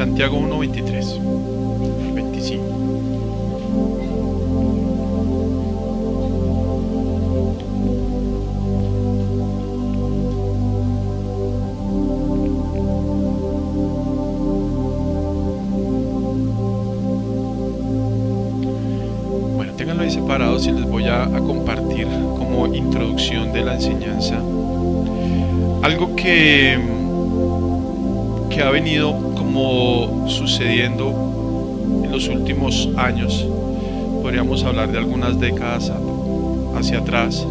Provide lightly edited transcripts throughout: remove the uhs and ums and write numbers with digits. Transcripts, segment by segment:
Santiago 1:23 al 25. Bueno, ténganlo ahí separados y les voy a compartir como introducción de la enseñanza algo que ha venido como sucediendo en los últimos años. Podríamos hablar de algunas décadas hacia atrás,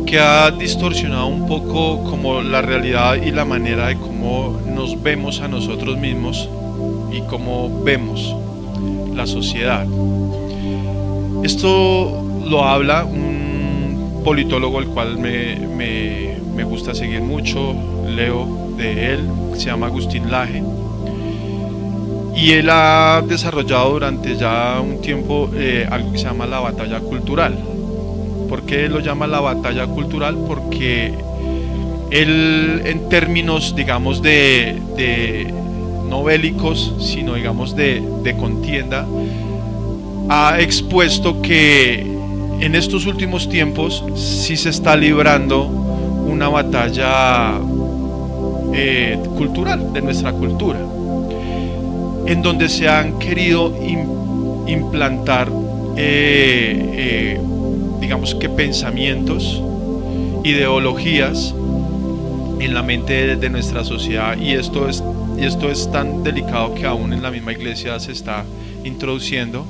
que ha distorsionado un poco como la realidad y la manera de cómo nos vemos a nosotros mismos y cómo vemos la sociedad. Esto lo habla un politólogo, el cual me gusta seguir mucho, leo de él, se llama Agustín Laje, y él ha desarrollado durante ya un tiempo algo que se llama la batalla cultural. ¿Por qué lo llama la batalla cultural? Porque él, en términos digamos de no bélicos, sino digamos de contienda, ha expuesto que en estos últimos tiempos sí se está librando una batalla cultural, de nuestra cultura, en donde se han querido implantar digamos que pensamientos, ideologías en la mente de nuestra sociedad, y esto es tan delicado que aún en la misma iglesia se está introduciendo,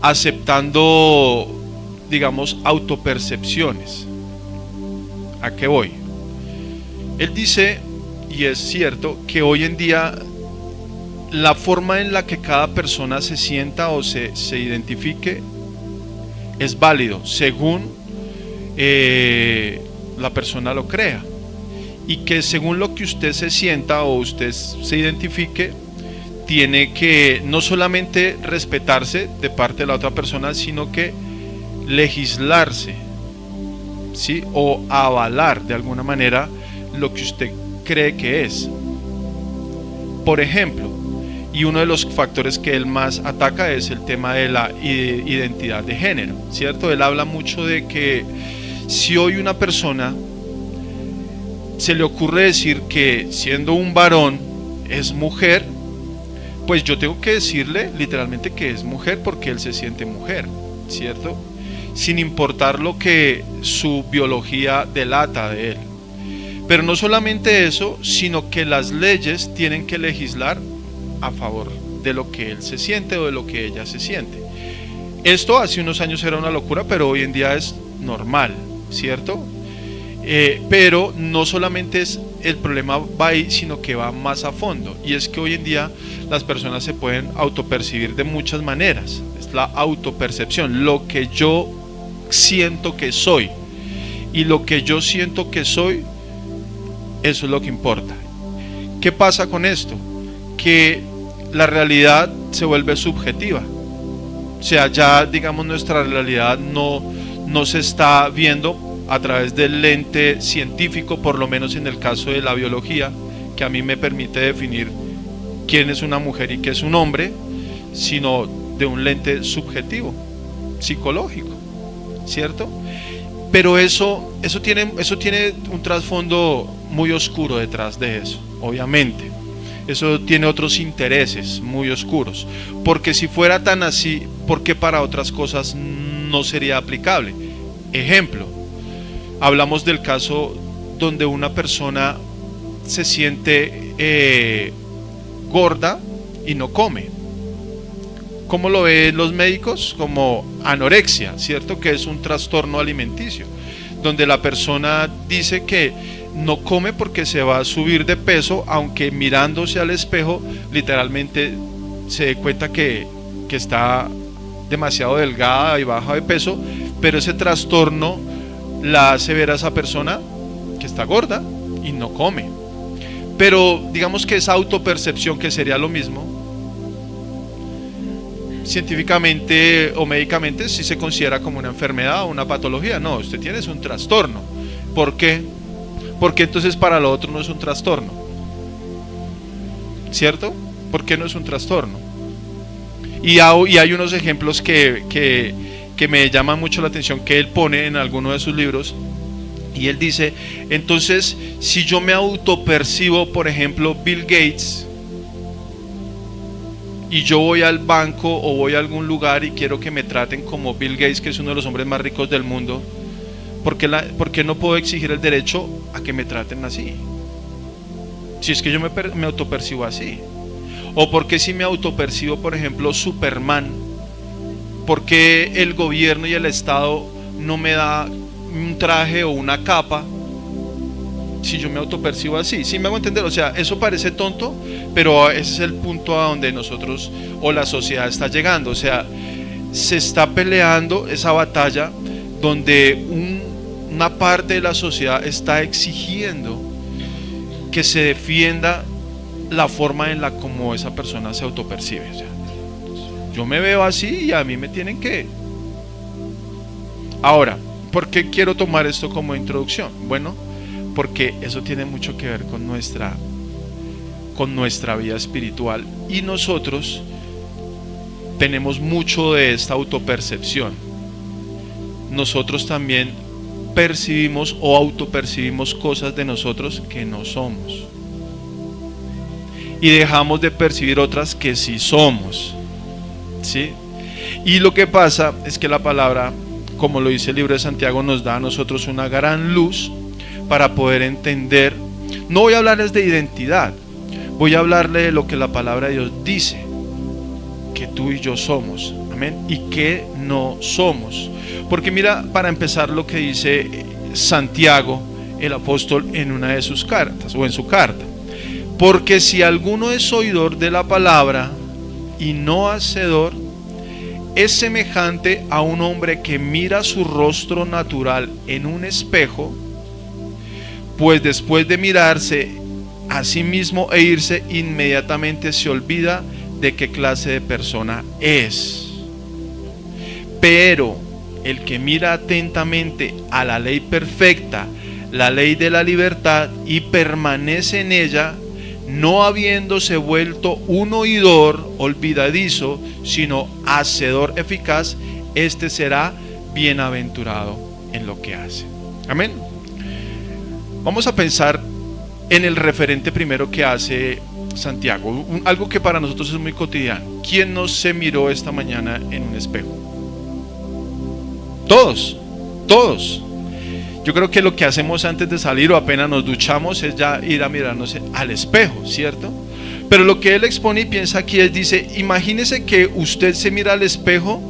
aceptando digamos autopercepciones. ¿A qué voy? Él dice, y es cierto, que hoy en día la forma en la que cada persona se sienta o se identifique es válido según la persona lo crea, y que según lo que usted se sienta o usted se identifique, tiene que no solamente respetarse de parte de la otra persona, sino que legislarse, ¿sí? O avalar de alguna manera lo que usted cree que es. Por ejemplo, y uno de los factores que él más ataca es el tema de la identidad de género, ¿cierto? Él habla mucho de que si hoy una persona se le ocurre decir que siendo un varón es mujer, pues yo tengo que decirle literalmente que es mujer porque él se siente mujer, ¿cierto? Sin importar lo que su biología delata de él. Pero no solamente eso, sino que las leyes tienen que legislar a favor de lo que él se siente o de lo que ella se siente. Esto hace unos años era una locura, pero hoy en día es normal, ¿cierto? Pero no solamente es el problema va ahí, sino que va más a fondo, y es que hoy en día las personas se pueden autopercibir de muchas maneras. Es la autopercepción, lo que yo siento que soy, y lo que yo siento que soy, eso es lo que importa. ¿Qué pasa con esto? Que la realidad se vuelve subjetiva, o sea, ya digamos nuestra realidad no se está viendo a través del lente científico, por lo menos en el caso de la biología, que a mí me permite definir quién es una mujer y qué es un hombre, sino de un lente subjetivo, psicológico, ¿cierto? Pero eso tiene un trasfondo muy oscuro detrás de eso, obviamente. Eso tiene otros intereses muy oscuros, porque si fuera tan así, ¿por qué para otras cosas no sería aplicable? Ejemplo, hablamos del caso donde una persona se siente gorda y no come. ¿Cómo lo ven los médicos? Como anorexia, ¿cierto? Que es un trastorno alimenticio, donde la persona dice que no come porque se va a subir de peso, aunque mirándose al espejo literalmente se dé cuenta que está demasiado delgada y baja de peso, pero ese trastorno la hace ver a esa persona que está gorda y no come. Pero digamos que esa autopercepción, que sería lo mismo, científicamente o médicamente sí se considera como una enfermedad o una patología. No, usted tiene un trastorno. ¿Por qué? Porque entonces para lo otro no es un trastorno. ¿cierto? Porque no es un trastorno. Y hay unos ejemplos que me llaman mucho la atención, que él pone en alguno de sus libros. Y él dice, entonces, si yo me autopercibo, por ejemplo, Bill Gates, y yo voy al banco o voy a algún lugar y quiero que me traten como Bill Gates, que es uno de los hombres más ricos del mundo, ¿por qué no puedo exigir el derecho a que me traten así? Si es que yo me autopercibo así. O porque si me autopercibo, por ejemplo, Superman, ¿por qué el gobierno y el Estado no me da un traje o una capa si yo me autopercibo así? ¿Sí me hago entender? O sea, eso parece tonto, pero ese es el punto a donde nosotros o la sociedad está llegando. O sea, se está peleando esa batalla donde una parte de la sociedad está exigiendo que se defienda la forma en la como esa persona se autopercibe. O sea, yo me veo así y a mí me tienen que... Ahora, ¿por qué quiero tomar esto como introducción? Bueno, porque eso tiene mucho que ver con nuestra vida espiritual, y nosotros tenemos mucho de esta autopercepción. Nosotros también percibimos o autopercibimos cosas de nosotros que no somos, y dejamos de percibir otras que sí somos, ¿sí? Y lo que pasa es que la palabra, como lo dice el libro de Santiago, nos da a nosotros una gran luz para poder entender. No voy a hablarles de identidad, voy a hablarle de lo que la palabra de Dios dice que tú y yo somos, amén, y que no somos. Porque mira, para empezar, lo que dice Santiago, el apóstol, en una de sus cartas, o en su carta: porque si alguno es oidor de la palabra y no hacedor, es semejante a un hombre que mira su rostro natural en un espejo, pues después de mirarse a sí mismo e irse, inmediatamente se olvida de qué clase de persona es. Pero el que mira atentamente a la ley perfecta, la ley de la libertad, y permanece en ella, no habiéndose vuelto un oidor olvidadizo, sino hacedor eficaz, este será bienaventurado en lo que hace. Amén. Vamos a pensar en el referente primero que hace Santiago, algo que para nosotros es muy cotidiano. ¿Quién no se miró esta mañana en un espejo? Todos. Yo creo que lo que hacemos antes de salir o apenas nos duchamos es ya ir a mirarnos al espejo, ¿cierto? Pero lo que él expone y piensa aquí es, dice, imagínese que usted se mira al espejo,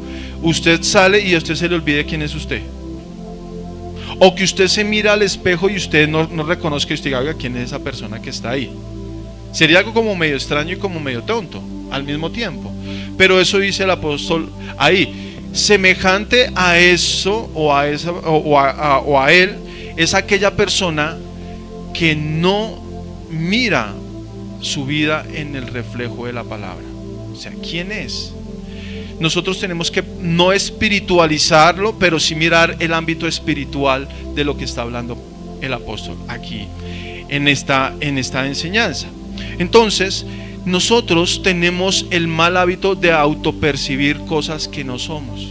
usted sale y a usted se le olvide quién es usted. O que usted se mira al espejo y usted no reconozca y usted diga, quién es esa persona que está ahí. Sería algo como medio extraño y como medio tonto al mismo tiempo. Pero eso dice el apóstol ahí. Semejante a eso o a él es aquella persona que no mira su vida en el reflejo de la palabra. O sea, ¿quién es? Nosotros tenemos que no espiritualizarlo, pero sí mirar el ámbito espiritual de lo que está hablando el apóstol aquí en esta enseñanza. Entonces, nosotros tenemos el mal hábito de autopercibir cosas que no somos.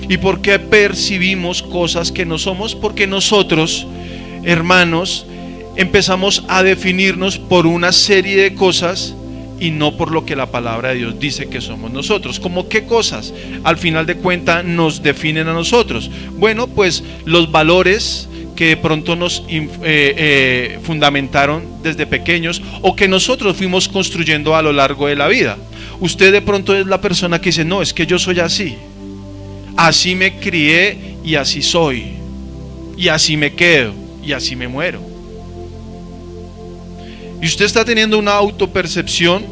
¿Y por qué percibimos cosas que no somos? Porque nosotros, hermanos, empezamos a definirnos por una serie de cosas y no por lo que la palabra de Dios dice que somos nosotros. ¿Cómo qué cosas al final de cuentas nos definen a nosotros? Bueno, pues los valores que de pronto nos fundamentaron desde pequeños, o que nosotros fuimos construyendo a lo largo de la vida. Usted de pronto es la persona que dice, no, es que yo soy así me crié y así soy, y así me quedo y así me muero. Y usted está teniendo una autopercepción,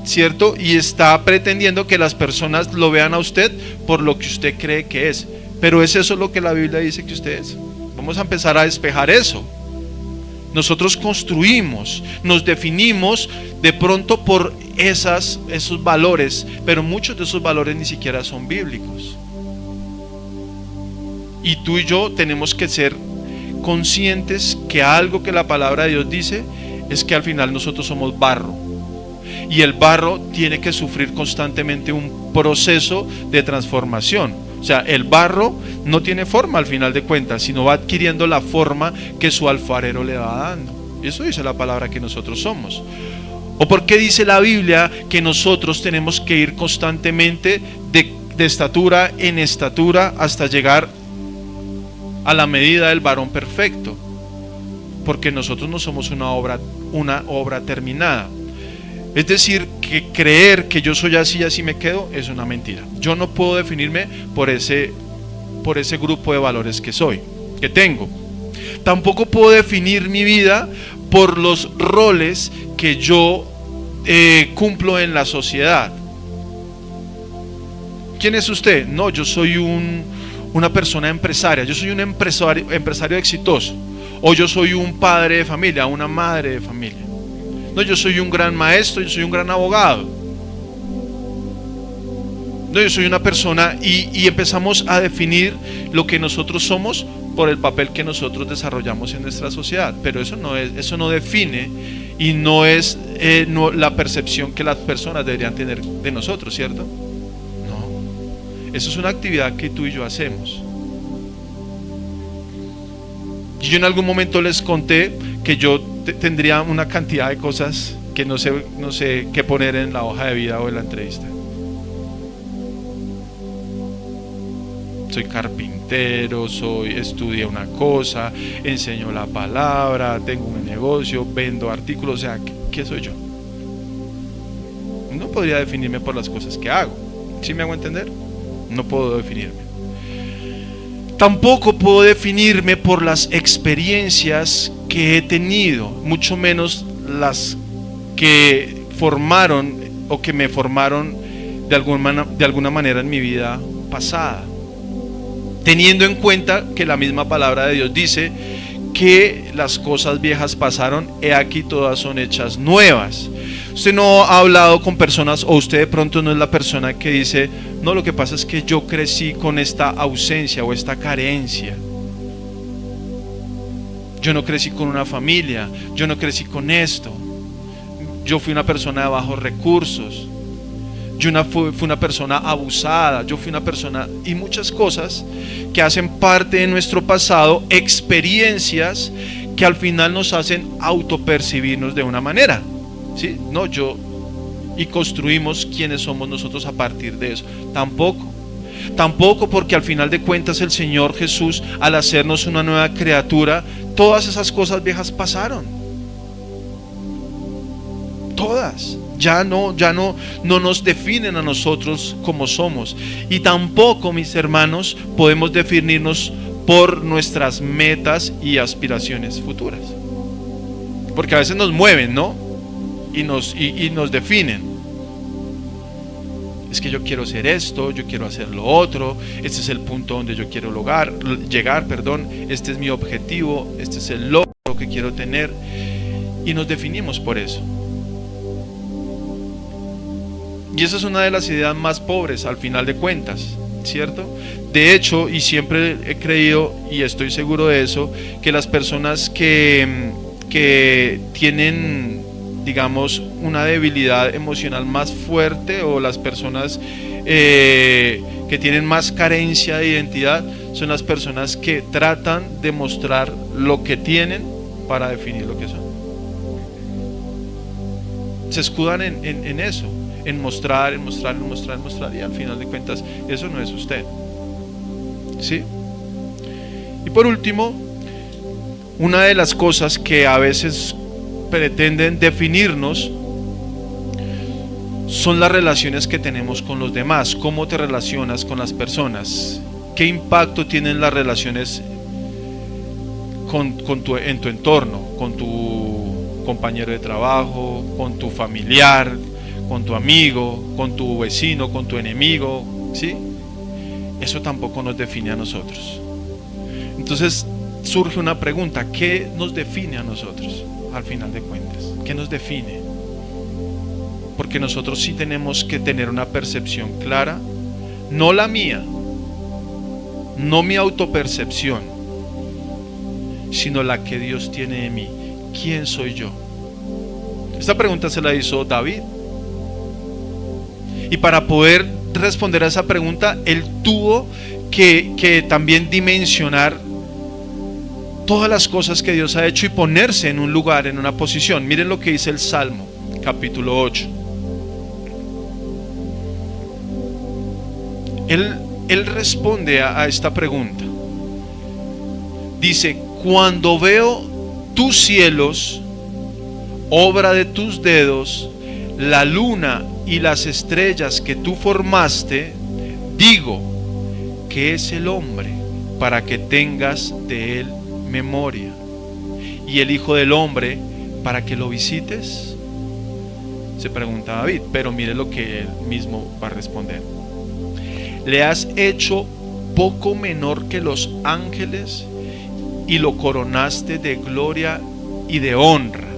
¿cierto? Y está pretendiendo que las personas lo vean a usted por lo que usted cree que es. Pero ¿es eso lo que la Biblia dice que usted es? Vamos a empezar a despejar eso. Nosotros construimos, nos definimos de pronto por esos valores, pero muchos de esos valores ni siquiera son bíblicos. Y tú y yo tenemos que ser conscientes que algo que la palabra de Dios dice es que al final nosotros somos barro. Y el barro tiene que sufrir constantemente un proceso de transformación. O sea, el barro no tiene forma al final de cuentas, sino va adquiriendo la forma que su alfarero le va dando. Eso dice la palabra que nosotros somos. ¿O por qué dice la Biblia que nosotros tenemos que ir constantemente de estatura en estatura hasta llegar a la medida del varón perfecto? Porque nosotros no somos una obra terminada. Es decir, que creer que yo soy así y así me quedo es una mentira. Yo no puedo definirme por ese grupo de valores que tengo. Tampoco puedo definir mi vida por los roles que yo cumplo en la sociedad. ¿Quién es usted? No, yo soy una persona empresaria. Yo soy un empresario exitoso. O yo soy un padre de familia, una madre de familia. No, yo soy un gran maestro, yo soy un gran abogado. No, yo soy una persona y empezamos a definir lo que nosotros somos por el papel que nosotros desarrollamos en nuestra sociedad. Pero eso no define y no es la percepción que las personas deberían tener de nosotros, ¿cierto? No. Eso es una actividad que tú y yo hacemos. Yo en algún momento les conté que yo tendría una cantidad de cosas que no sé qué poner en la hoja de vida o en la entrevista. Soy carpintero, estudié una cosa, enseño la palabra, tengo un negocio, vendo artículos, o sea, ¿qué soy yo? No podría definirme por las cosas que hago. ¿Sí me hago entender? No puedo definirme. Tampoco puedo definirme por las experiencias que he tenido, mucho menos las que formaron o que me formaron de alguna manera en mi vida pasada. Teniendo en cuenta que la misma palabra de Dios dice que las cosas viejas pasaron, he aquí todas son hechas nuevas. Usted no ha hablado con personas, o usted de pronto no es la persona que dice, no, lo que pasa es que yo crecí con esta ausencia o esta carencia. Yo no crecí con una familia, yo no crecí con esto. Yo fui una persona de bajos recursos. Fui una persona abusada, yo fui una persona, y muchas cosas que hacen parte de nuestro pasado, experiencias que al final nos hacen autopercibirnos de una manera, ¿sí? No, y construimos quiénes somos nosotros a partir de eso. Tampoco, porque al final de cuentas el Señor Jesús, al hacernos una nueva criatura, todas esas cosas viejas pasaron. Todas. Ya no nos definen a nosotros como somos. Y tampoco, mis hermanos, podemos definirnos por nuestras metas y aspiraciones futuras. Porque a veces nos mueven, ¿no? Y nos definen. Es que yo quiero ser esto, yo quiero hacer lo otro, este es el punto donde yo quiero llegar, este es mi objetivo, este es el logro que quiero tener. Y nos definimos por eso. Y esa es una de las ideas más pobres al final de cuentas, ¿cierto? De hecho, y siempre he creído, y estoy seguro de eso, que las personas que tienen, digamos, una debilidad emocional más fuerte, o las personas que tienen más carencia de identidad, son las personas que tratan de mostrar lo que tienen para definir lo que son. Se escudan en eso, en mostrar, y al final de cuentas eso no es usted, ¿sí? Y por último, una de las cosas que a veces pretenden definirnos son las relaciones que tenemos con los demás. ¿Cómo te relacionas con las personas? ¿Qué impacto tienen las relaciones en tu entorno, con tu compañero de trabajo, con tu familiar, con tu amigo, con tu vecino, con tu enemigo, ¿sí? Eso tampoco nos define a nosotros. Entonces surge una pregunta: ¿qué nos define a nosotros al final de cuentas? ¿Qué nos define? Porque nosotros sí tenemos que tener una percepción clara, no la mía, no mi autopercepción, sino la que Dios tiene de mí. ¿Quién soy yo? Esta pregunta se la hizo David. Y para poder responder a esa pregunta, él tuvo que también dimensionar todas las cosas que Dios ha hecho y ponerse en un lugar, en una posición. Miren lo que dice el Salmo, capítulo 8. Él responde a esta pregunta. Dice: cuando veo tus cielos, obra de tus dedos, la luna y las estrellas que tú formaste, digo, ¿qué es el hombre para que tengas de él memoria? Y el hijo del hombre para que lo visites. Se pregunta David, pero mire lo que él mismo va a responder. Le has hecho poco menor que los ángeles y lo coronaste de gloria y de honra.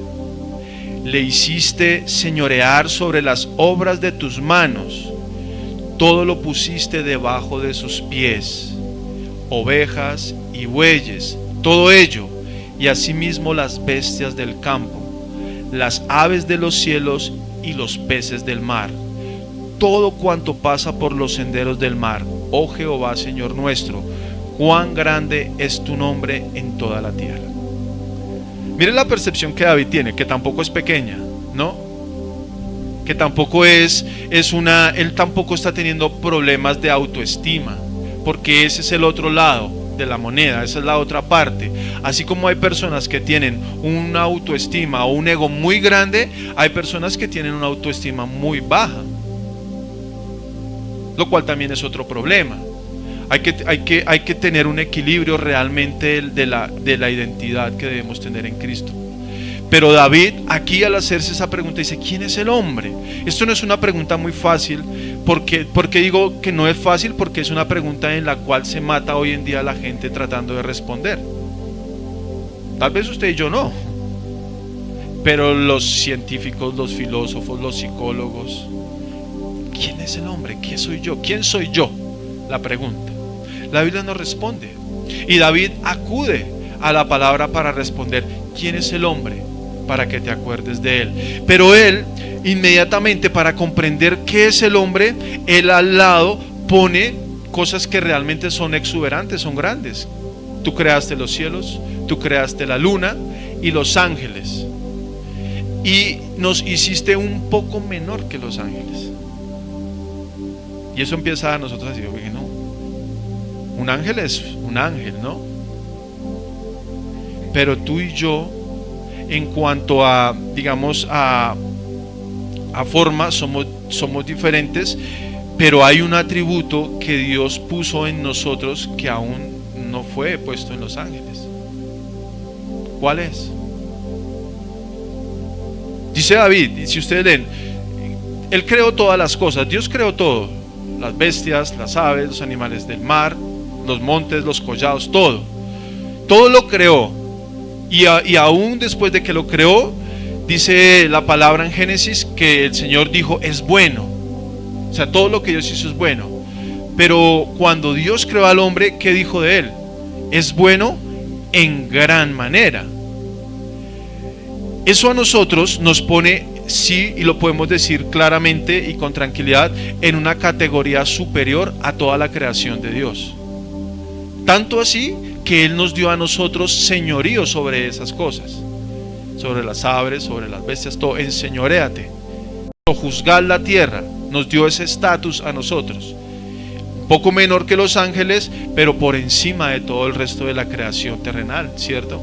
Le hiciste señorear sobre las obras de tus manos. Todo lo pusiste debajo de sus pies, ovejas y bueyes, todo ello, y asimismo las bestias del campo, las aves de los cielos y los peces del mar, todo cuanto pasa por los senderos del mar. Oh Jehová, Señor nuestro, cuán grande es tu nombre en toda la tierra. Miren la percepción que David tiene, que tampoco es pequeña, ¿no? Que tampoco él tampoco está teniendo problemas de autoestima, porque ese es el otro lado de la moneda, esa es la otra parte. Así como hay personas que tienen una autoestima o un ego muy grande, hay personas que tienen una autoestima muy baja, lo cual también es otro problema. Hay que tener un equilibrio realmente de la identidad que debemos tener en Cristo. Pero David, aquí al hacerse esa pregunta, dice: ¿quién es el hombre? Esto no es una pregunta muy fácil. Porque digo que no es fácil, porque es una pregunta en la cual se mata hoy en día la gente tratando de responder. Tal vez usted y yo no, pero los científicos, los filósofos, los psicólogos, ¿quién es el hombre? ¿Qué soy yo? ¿Quién soy yo? La pregunta. La Biblia no responde, y David acude a la palabra para responder: ¿quién es el hombre para que te acuerdes de él? Pero él inmediatamente, para comprender qué es el hombre, él al lado pone cosas que realmente son exuberantes, son grandes. Tú creaste los cielos, tú creaste la luna y los ángeles, y nos hiciste un poco menor que los ángeles. Y eso empieza a nosotros a decir: oye, no, un ángel es un ángel, ¿no? Pero tú y yo, en cuanto a, digamos, a forma, somos diferentes, pero hay un atributo que Dios puso en nosotros que aún no fue puesto en los ángeles. ¿Cuál es? Dice David, y si ustedes leen, Él creó todas las cosas, Dios creó todo, las bestias, las aves, los animales del mar, los montes, los collados, todo lo creó. Y aún después de que lo creó, dice la palabra en Génesis que el Señor dijo: es bueno. O sea, todo lo que Dios hizo es bueno. Pero cuando Dios creó al hombre, ¿qué dijo de él? Es bueno en gran manera. Eso a nosotros nos pone, sí, y lo podemos decir claramente y con tranquilidad, en una categoría superior a toda la creación de Dios. Tanto así que Él nos dio a nosotros señorío sobre esas cosas, sobre las aves, sobre las bestias, todo. Enseñoréate, juzgar la tierra, nos dio ese estatus a nosotros, un poco menor que los ángeles, pero por encima de todo el resto de la creación terrenal, ¿cierto?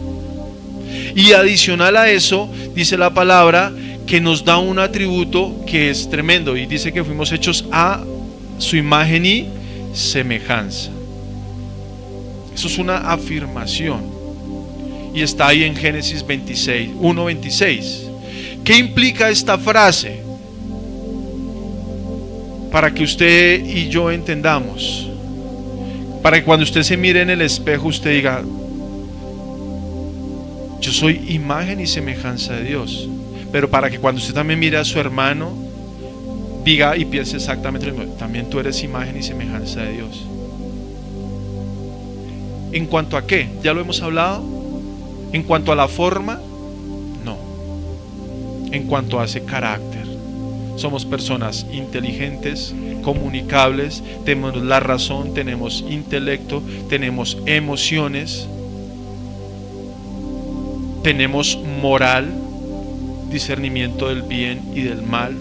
Y adicional a eso, dice la palabra que nos da un atributo que es tremendo, y dice que fuimos hechos a su imagen y semejanza. Eso es una afirmación, y está ahí en Génesis 1:26. ¿Qué implica esta frase? Para que usted y yo entendamos, para que cuando usted se mire en el espejo usted diga: yo soy imagen y semejanza de Dios. Pero para que cuando usted también mire a su hermano, diga y piense exactamente lo mismo: también tú eres imagen y semejanza de Dios. ¿En cuanto a qué? ¿Ya lo hemos hablado? ¿En cuanto a la forma? No. en cuanto a ese carácter. Somos personas inteligentes, comunicables, tenemos la razón, tenemos intelecto, tenemos emociones, tenemos moral, discernimiento del bien y del mal,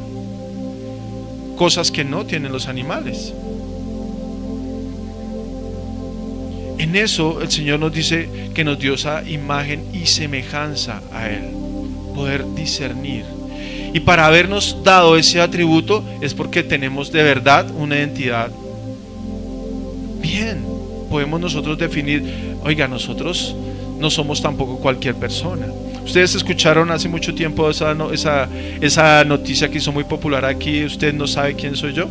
cosas que no tienen los animales. En eso el Señor nos dice que nos dio esa imagen y semejanza a Él, poder discernir. Y para habernos dado ese atributo es porque tenemos de verdad una identidad. Bien, podemos nosotros definir, oiga, nosotros no somos tampoco cualquier persona. Ustedes escucharon hace mucho tiempo esa noticia que hizo muy popular aquí, usted no sabe quién soy yo.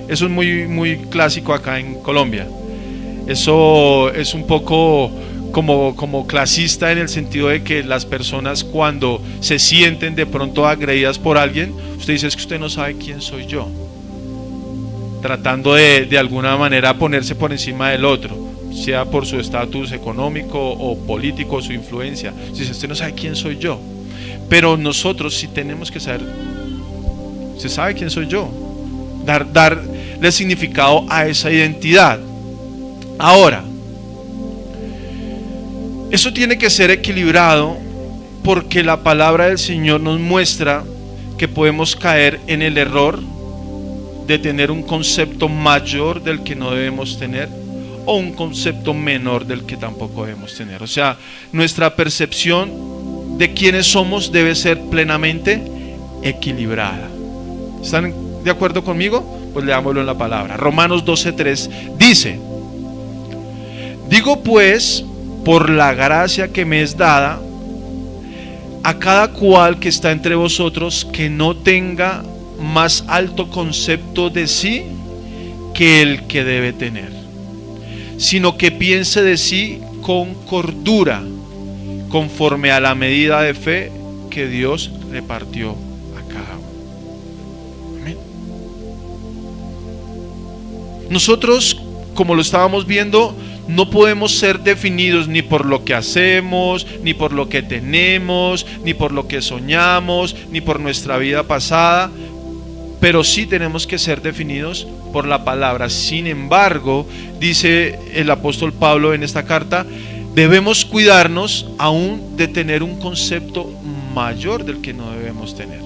Eso es muy clásico acá en Colombia. Eso es un poco como clasista, en el sentido de que las personas, cuando se sienten de pronto agredidas por alguien, usted dice: es que usted no sabe quién soy yo, tratando de alguna manera ponerse por encima del otro, sea por su estatus económico o político, su influencia. Dice: usted no sabe quién soy yo. Pero nosotros sí tenemos que saber. Usted sabe quién soy yo, darle significado a esa identidad. Ahora, eso tiene que ser equilibrado, porque la palabra del Señor nos muestra que podemos caer en el error de tener un concepto mayor del que no debemos tener, o un concepto menor del que tampoco debemos tener. O sea, nuestra percepción de quiénes somos debe ser plenamente equilibrada. ¿Están de acuerdo conmigo? Pues leámoslo en la palabra. Romanos 12:3 dice: digo pues, por la gracia que me es dada, a cada cual que está entre vosotros, que no tenga más alto concepto de sí que el que debe tener, sino que piense de sí con cordura, conforme a la medida de fe que Dios repartió a cada uno. Amén. Nosotros, como lo estábamos viendo, no podemos ser definidos ni por lo que hacemos, ni por lo que tenemos, ni por lo que soñamos, ni por nuestra vida pasada, pero sí tenemos que ser definidos por la palabra. Sin embargo, dice el apóstol Pablo en esta carta, debemos cuidarnos aún de tener un concepto mayor del que no debemos tener.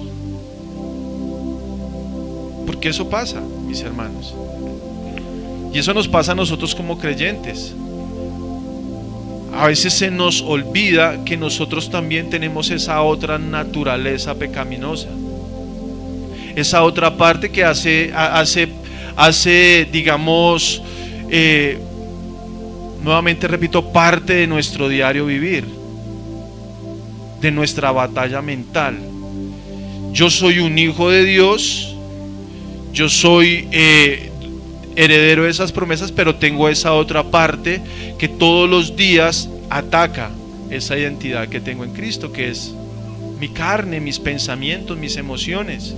Porque eso pasa, mis hermanos. Y eso nos pasa a nosotros como creyentes. A veces se nos olvida que nosotros también tenemos esa otra naturaleza pecaminosa, esa otra parte que hace digamos, nuevamente repito, parte de nuestro diario vivir, de nuestra batalla mental. Yo soy un hijo de Dios, yo soy heredero de esas promesas, pero tengo esa otra parte que todos los días ataca esa identidad que tengo en Cristo, que es mi carne, mis pensamientos, mis emociones.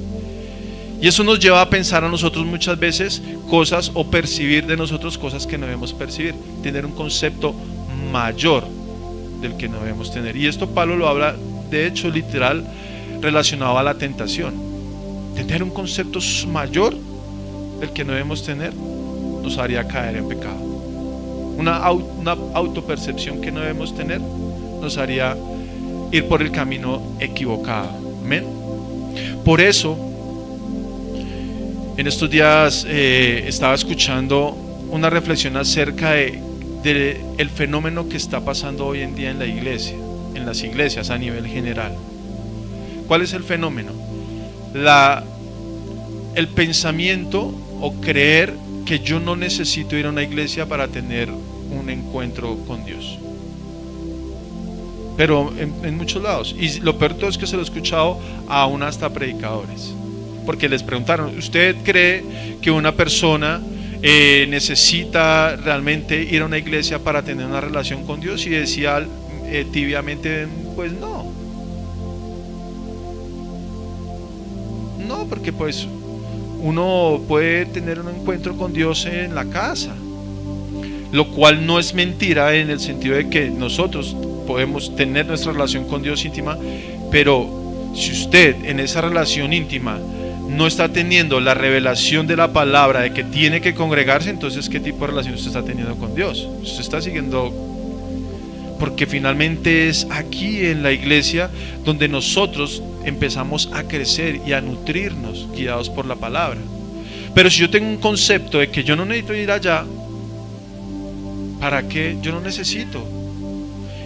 Y eso nos lleva a pensar a nosotros muchas veces cosas, o percibir de nosotros cosas que no debemos percibir, tener un concepto mayor del que no debemos tener. Y esto Pablo lo habla, de hecho, literal, relacionado a la tentación. Tener un concepto mayor del que no debemos tener nos haría caer en pecado. Una autopercepción que no debemos tener nos haría ir por el camino equivocado. Amén. Por eso, en estos días estaba escuchando una reflexión acerca de el fenómeno que está pasando hoy en día en la iglesia, en las iglesias a nivel general. ¿Cuál es el fenómeno? El pensamiento o creer que yo no necesito ir a una iglesia para tener un encuentro con Dios. Pero en muchos lados. Y lo peor de todo es que se lo he escuchado aún hasta predicadores. Porque les preguntaron: ¿usted cree que una persona necesita realmente ir a una iglesia para tener una relación con Dios? Y decía tibiamente: pues no. No, porque pues uno puede tener un encuentro con Dios en la casa, lo cual no es mentira, en el sentido de que nosotros podemos tener nuestra relación con Dios íntima, pero Si usted en esa relación íntima no está teniendo la revelación de la palabra de que tiene que congregarse, entonces ¿qué tipo de relación usted está teniendo con Dios? Usted está siguiendo, porque finalmente es aquí en la iglesia donde nosotros empezamos a crecer y a nutrirnos guiados por la palabra. Pero si yo tengo un concepto de que yo no necesito ir allá, ¿para qué? Yo no necesito.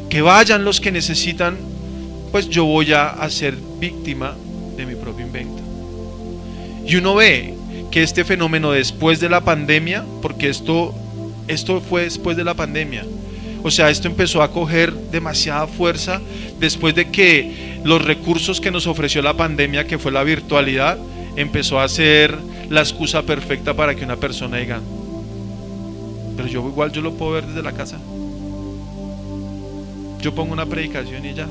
Que vayan los que necesitan, pues yo voy a ser víctima de mi propio invento. Y uno ve que este fenómeno después de la pandemia, porque esto fue después de la pandemia, o sea, esto empezó a coger demasiada fuerza después de que los recursos que nos ofreció la pandemia, que fue la virtualidad, empezó a ser la excusa perfecta para que una persona diga, pero yo lo puedo ver desde la casa. Yo pongo una predicación y ya.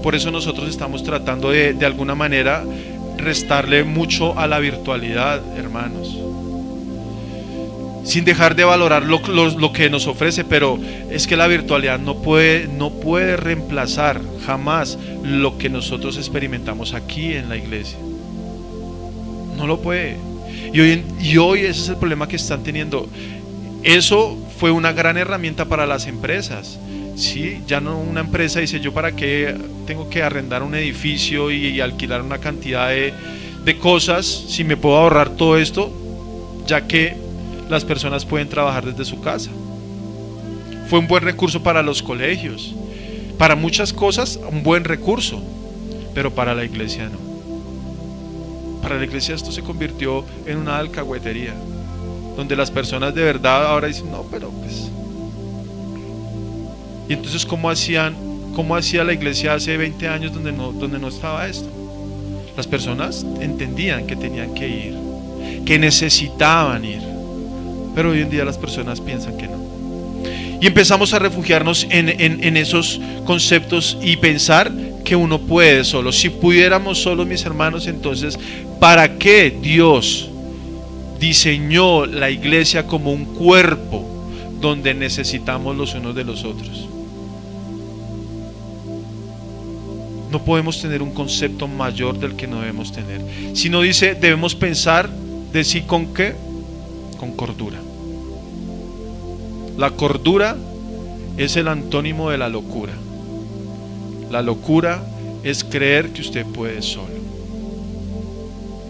Por eso nosotros estamos tratando de alguna manera restarle mucho a la virtualidad, hermanos, sin dejar de valorar lo que nos ofrece, pero es que la virtualidad no puede reemplazar jamás lo que nosotros experimentamos aquí en la iglesia. No lo puede. Y hoy ese es el problema que están teniendo. Eso fue una gran herramienta para las empresas. Sí, ya no una empresa dice, yo para qué tengo que arrendar un edificio y alquilar una cantidad de cosas si me puedo ahorrar todo esto, ya que las personas pueden trabajar desde su casa. Fue un buen recurso para los colegios, para muchas cosas un buen recurso, pero para la iglesia no. Para la iglesia esto se convirtió en una alcahuetería, donde las personas de verdad ahora dicen, no, pero pues... Y entonces ¿cómo hacía la iglesia hace 20 años donde no estaba esto? Las personas entendían que tenían que ir, que necesitaban ir, pero hoy en día las personas piensan que no. Y empezamos a refugiarnos en esos conceptos y pensar que uno puede solo. Si pudiéramos solos, mis hermanos, entonces ¿para qué Dios diseñó la iglesia como un cuerpo donde necesitamos los unos de los otros? No podemos tener un concepto mayor del que no debemos tener. Si no dice, debemos pensar de sí con qué, con cordura. La cordura es el antónimo de la locura. La locura es creer que usted puede solo,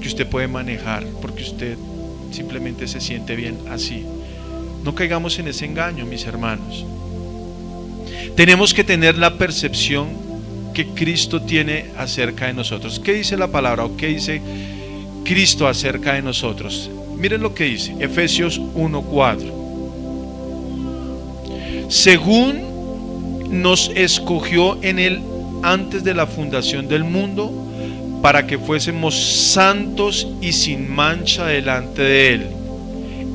que usted puede manejar, porque usted simplemente se siente bien así. No caigamos en ese engaño, mis hermanos. Tenemos que tener la percepción que Cristo tiene acerca de nosotros. ¿Qué dice la palabra o qué dice Cristo acerca de nosotros? Miren lo que dice Efesios 1:4. Según nos escogió en él antes de la fundación del mundo, para que fuésemos santos y sin mancha delante de él,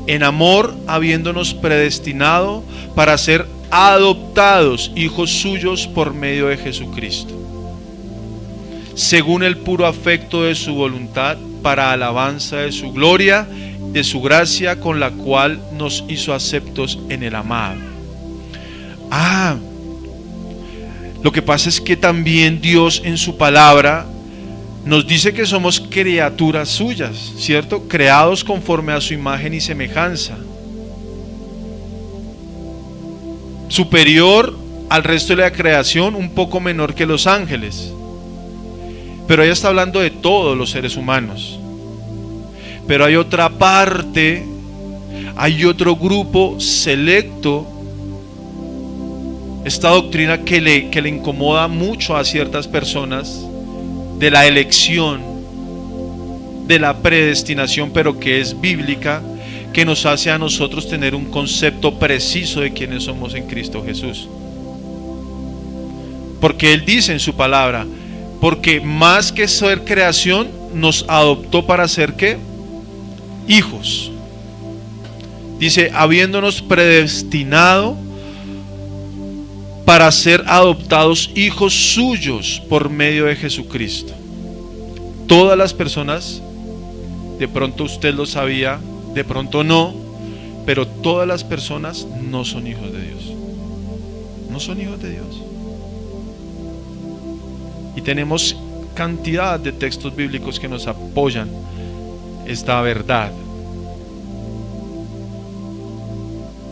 en amor habiéndonos predestinado para ser adoptados hijos suyos por medio de Jesucristo, según el puro afecto de su voluntad, para alabanza de su gloria, de su gracia, con la cual nos hizo aceptos en el amado. Lo que pasa es que también Dios en su palabra nos dice que somos criaturas suyas, ¿cierto? Creados conforme a su imagen y semejanza, superior al resto de la creación, un poco menor que los ángeles. Pero ella está hablando de todos los seres humanos. Pero hay otra parte, hay otro grupo selecto. Esta doctrina que le incomoda mucho a ciertas personas, de la elección, de la predestinación, pero que es bíblica, que nos hace a nosotros tener un concepto preciso de quiénes somos en Cristo Jesús. Porque Él dice en su palabra, porque más que ser creación, nos adoptó para ser ¿qué? Hijos. Dice, habiéndonos predestinado para ser adoptados hijos suyos por medio de Jesucristo. Todas las personas, de pronto usted lo sabía, de pronto no, pero todas las personas no son hijos de Dios. No son hijos de Dios. Y tenemos cantidad de textos bíblicos que nos apoyan esta verdad.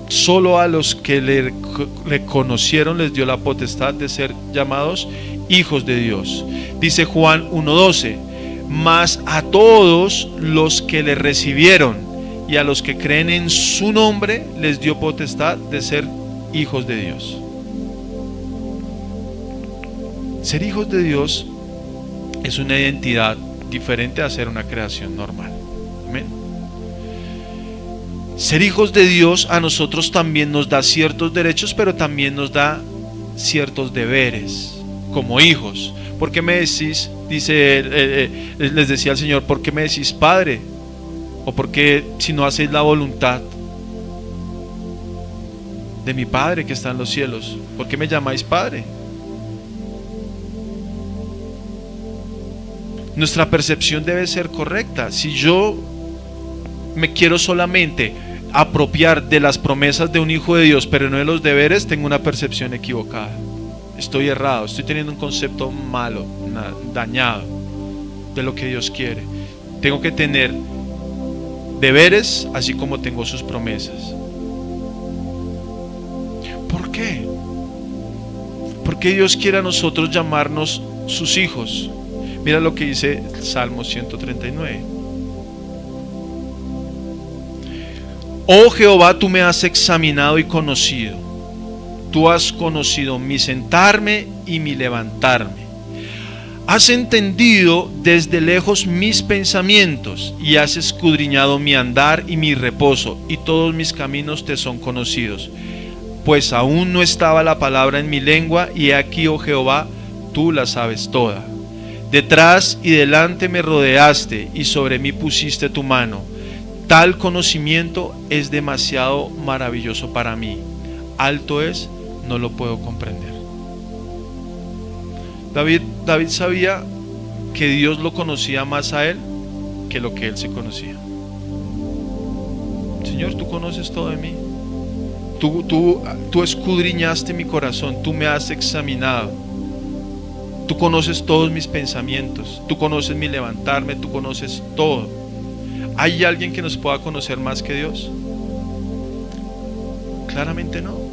Solo a los que le conocieron les dio la potestad de ser llamados hijos de Dios. Dice Juan 1:12, mas a todos los que le recibieron y a los que creen en su nombre les dio potestad de ser hijos de Dios. Ser hijos de Dios es una identidad diferente a ser una creación normal. Amén. Ser hijos de Dios a nosotros también nos da ciertos derechos, pero también nos da ciertos deberes como hijos. ¿Por qué me decís, les decía el Señor, por qué me decís Padre? ¿O por qué si no hacéis la voluntad de mi Padre que está en los cielos? ¿Por qué me llamáis Padre? Nuestra percepción debe ser correcta. Si yo me quiero solamente apropiar de las promesas de un hijo de Dios, pero no de los deberes, tengo una percepción equivocada. Estoy errado, estoy teniendo un concepto malo, dañado de lo que Dios quiere. Tengo que tener deberes así como tengo sus promesas. ¿Por qué? Porque Dios quiere a nosotros llamarnos sus hijos. Mira lo que dice el Salmo 139. Oh Jehová, tú me has examinado y conocido. Tú has conocido mi sentarme y mi levantarme. Has entendido desde lejos mis pensamientos y has escudriñado mi andar y mi reposo, y todos mis caminos te son conocidos. Pues aún no estaba la palabra en mi lengua, y he aquí, oh Jehová, tú la sabes toda. Detrás y delante me rodeaste, y sobre mí pusiste tu mano. Tal conocimiento es demasiado maravilloso para mí. Alto es, no lo puedo comprender. David sabía que Dios lo conocía más a él que lo que él se conocía. Señor, tú conoces todo de mí. Tú escudriñaste mi corazón, tú me has examinado. Tú conoces todos mis pensamientos, tú conoces mi levantarme, tú conoces todo. ¿Hay alguien que nos pueda conocer más que Dios? Claramente no.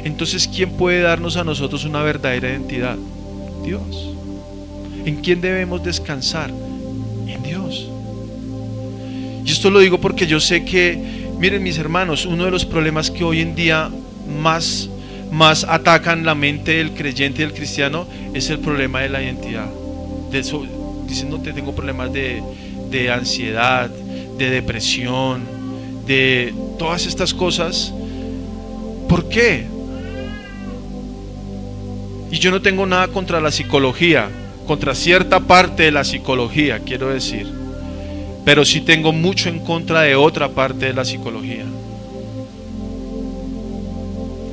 Entonces, ¿quién puede darnos a nosotros una verdadera identidad? Dios. ¿En quién debemos descansar? En Dios. Y esto lo digo porque yo sé que, miren mis hermanos, uno de los problemas que hoy en día más atacan la mente del creyente y del cristiano es el problema de la identidad. De eso, dicen, no, tengo problemas de ansiedad, de depresión, de todas estas cosas. ¿Por qué? Y yo no tengo nada contra la psicología, contra cierta parte de la psicología, quiero decir, pero sí tengo mucho en contra de otra parte de la psicología.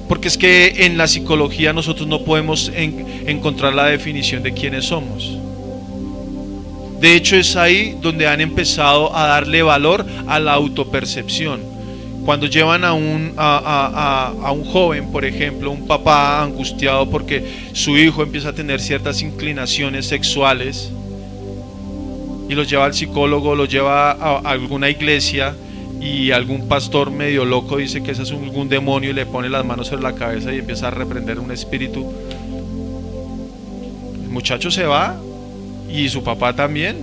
Porque es que en la psicología nosotros no podemos encontrar la definición de quiénes somos. De hecho, es ahí donde han empezado a darle valor a la autopercepción. Cuando llevan a un joven, por ejemplo, un papá angustiado porque su hijo empieza a tener ciertas inclinaciones sexuales, y lo lleva al psicólogo, lo lleva a alguna iglesia, y algún pastor medio loco dice que ese es algún demonio y le pone las manos sobre la cabeza y empieza a reprender un espíritu. El muchacho se va, y su papá también,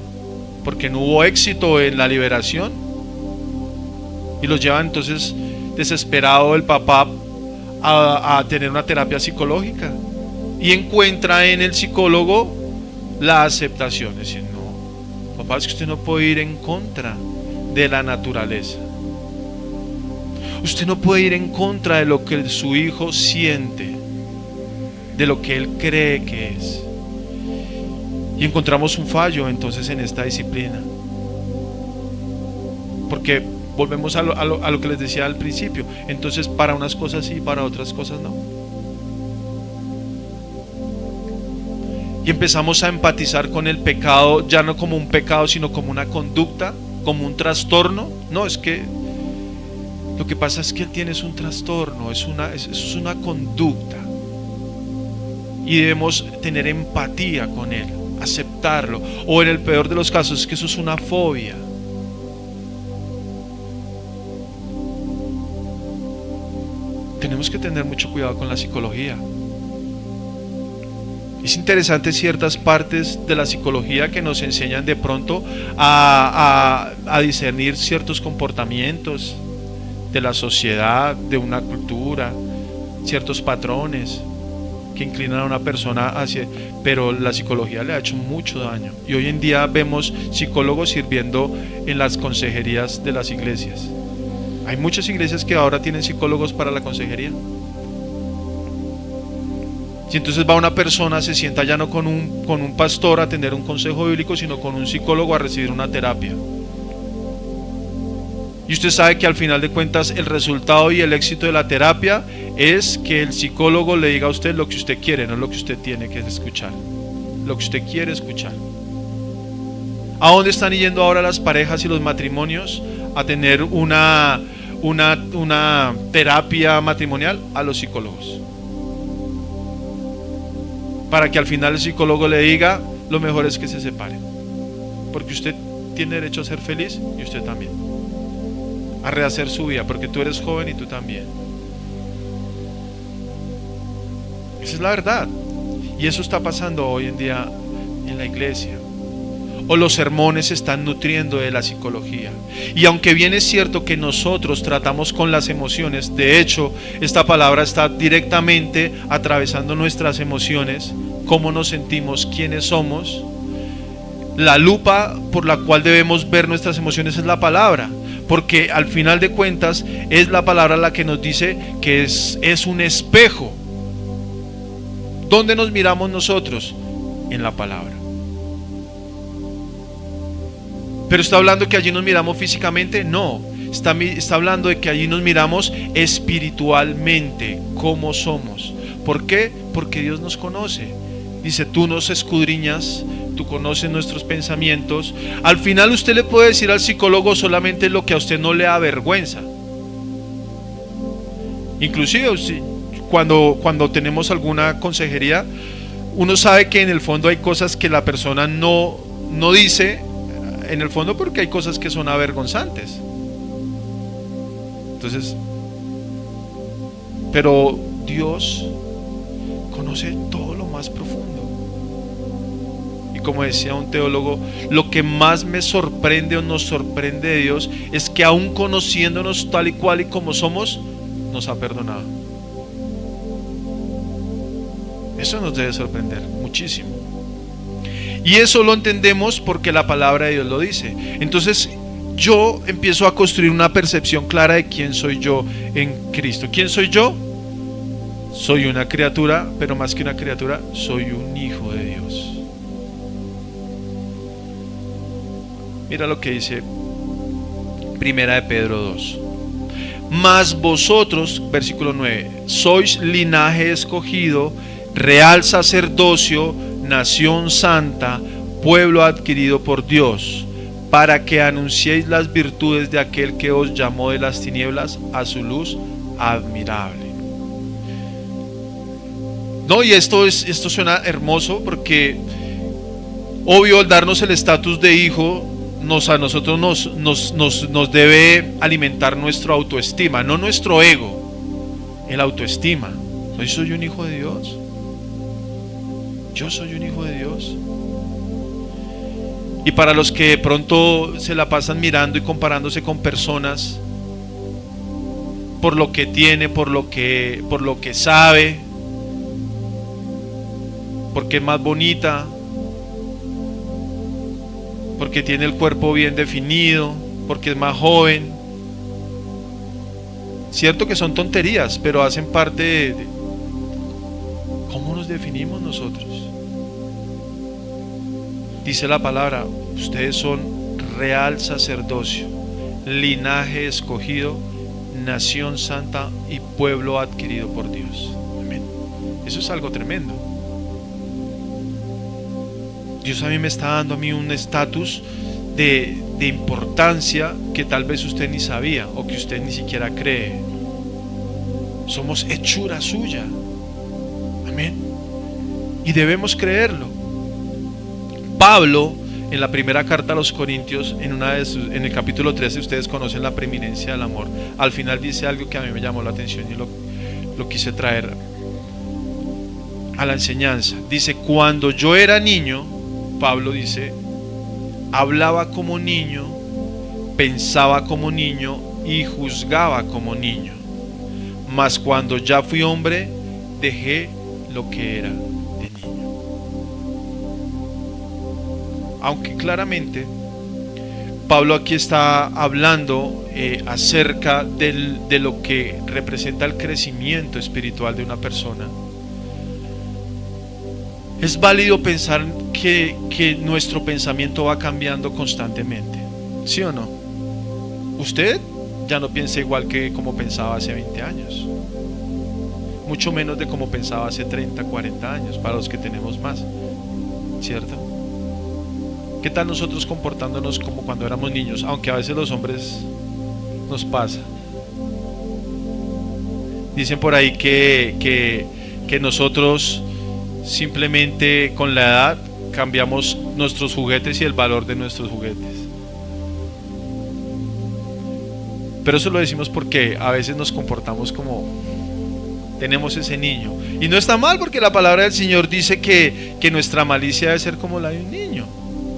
porque no hubo éxito en la liberación. Y los lleva entonces desesperado el papá a tener una terapia psicológica, y encuentra en el psicólogo la aceptación. Es decir, no, papá, es que usted no puede ir en contra de la naturaleza. Usted no puede ir en contra de lo que su hijo siente, de lo que él cree que es. Y encontramos un fallo entonces en esta disciplina, porque volvemos a lo que les decía al principio. Entonces, para unas cosas sí, para otras cosas no. Y empezamos a empatizar con el pecado, ya no como un pecado, sino como una conducta, como un trastorno. No, es que lo que pasa es que él tiene un trastorno, es una conducta. y debemos tener empatía con él, aceptarlo, o en el peor de los casos es que eso es una fobia. Tenemos que tener mucho cuidado con la psicología. Es interesante ciertas partes de la psicología que nos enseñan de pronto a discernir ciertos comportamientos de la sociedad, de una cultura, ciertos patrones que inclinan a una persona hacia, pero la psicología le ha hecho mucho daño. Y hoy en día vemos psicólogos sirviendo en las consejerías de las iglesias. Hay muchas iglesias que ahora tienen psicólogos para la consejería. Y entonces va una persona, se sienta ya no con un pastor a tener un consejo bíblico, sino con un psicólogo a recibir una terapia. Y usted sabe que al final de cuentas el resultado y el éxito de la terapia es que el psicólogo le diga a usted lo que usted quiere, no lo que usted tiene que escuchar, lo que usted quiere escuchar. ¿A dónde están yendo ahora las parejas y los matrimonios a tener una terapia matrimonial? A los psicólogos. Para que al final el psicólogo le diga, lo mejor es que se separen, porque usted tiene derecho a ser feliz y usted también, a rehacer su vida, porque tú eres joven y tú también. Esa es la verdad. Y eso está pasando hoy en día en la iglesia. O los sermones se están nutriendo de la psicología. Y aunque bien es cierto que nosotros tratamos con las emociones, de hecho, esta palabra está directamente atravesando nuestras emociones, cómo nos sentimos, quiénes somos. La lupa por la cual debemos ver nuestras emociones es la palabra, porque al final de cuentas es la palabra la que nos dice que es un espejo. ¿Dónde nos miramos nosotros? En la palabra. ¿Pero está hablando que allí nos miramos físicamente? No, está hablando de que allí nos miramos espiritualmente, cómo somos. ¿Por qué? Porque Dios nos conoce. Dice, tú nos escudriñas, tú conoces nuestros pensamientos. Al final usted le puede decir al psicólogo solamente lo que a usted no le da vergüenza. Inclusive cuando tenemos alguna consejería, uno sabe que en el fondo hay cosas que la persona no dice, en el fondo porque hay cosas que son avergonzantes. Entonces, pero Dios conoce todo lo más profundo. Y como decía un teólogo, lo que más me sorprende o nos sorprende de Dios es que aún conociéndonos tal y cual y como somos, nos ha perdonado. Eso nos debe sorprender muchísimo. Y eso lo entendemos porque la palabra de Dios lo dice. Entonces yo empiezo a construir una percepción clara de quién soy yo en Cristo. ¿Quién soy yo? Soy una criatura, pero más que una criatura, soy un hijo de Dios. Mira lo que dice Primera de Pedro 2. Mas vosotros, versículo 9, sois linaje escogido, real sacerdocio, nación santa, pueblo adquirido por Dios, para que anunciéis las virtudes de aquel que os llamó de las tinieblas a su luz admirable. No, y esto suena hermoso porque obvio al darnos el estatus de hijo a nosotros nos debe alimentar nuestra autoestima, no nuestro ego, el autoestima. Yo soy un hijo de Dios. Yo soy un hijo de Dios. Y para los que de pronto se la pasan mirando y comparándose con personas por lo que tiene, por lo que sabe, porque es más bonita, porque tiene el cuerpo bien definido, porque es más joven. Cierto que son tonterías, pero hacen parte de cómo nos definimos nosotros. Dice la palabra, ustedes son real sacerdocio, linaje escogido, nación santa y pueblo adquirido por Dios. Amén. Eso es algo tremendo. Dios a mí me está dando a mí un estatus de importancia que tal vez usted ni sabía o que usted ni siquiera cree. Somos hechura suya. Amén. y debemos creerlo. Pablo, en la primera carta a los Corintios, en el capítulo 13, ustedes conocen la preeminencia del amor. Al final dice algo que a mí me llamó la atención y lo quise traer a la enseñanza. Dice: cuando yo era niño, Pablo dice, hablaba como niño, pensaba como niño y juzgaba como niño. Mas cuando ya fui hombre, dejé lo que era de niño. Aunque claramente Pablo aquí está hablando acerca de lo que representa el crecimiento espiritual de una persona. Es válido pensar que nuestro pensamiento va cambiando constantemente, ¿sí o no? Usted ya no piensa igual que como pensaba hace 20 años, mucho menos de como pensaba hace 30, 40 años, para los que tenemos más, ¿cierto? ¿Qué tal nosotros comportándonos como cuando éramos niños? Aunque a veces los hombres nos pasa. Dicen por ahí que nosotros simplemente con la edad cambiamos nuestros juguetes y el valor de nuestros juguetes. Pero eso lo decimos porque a veces nos comportamos como tenemos ese niño. Y no está mal, porque la palabra del Señor dice que nuestra malicia debe ser como la de un niño,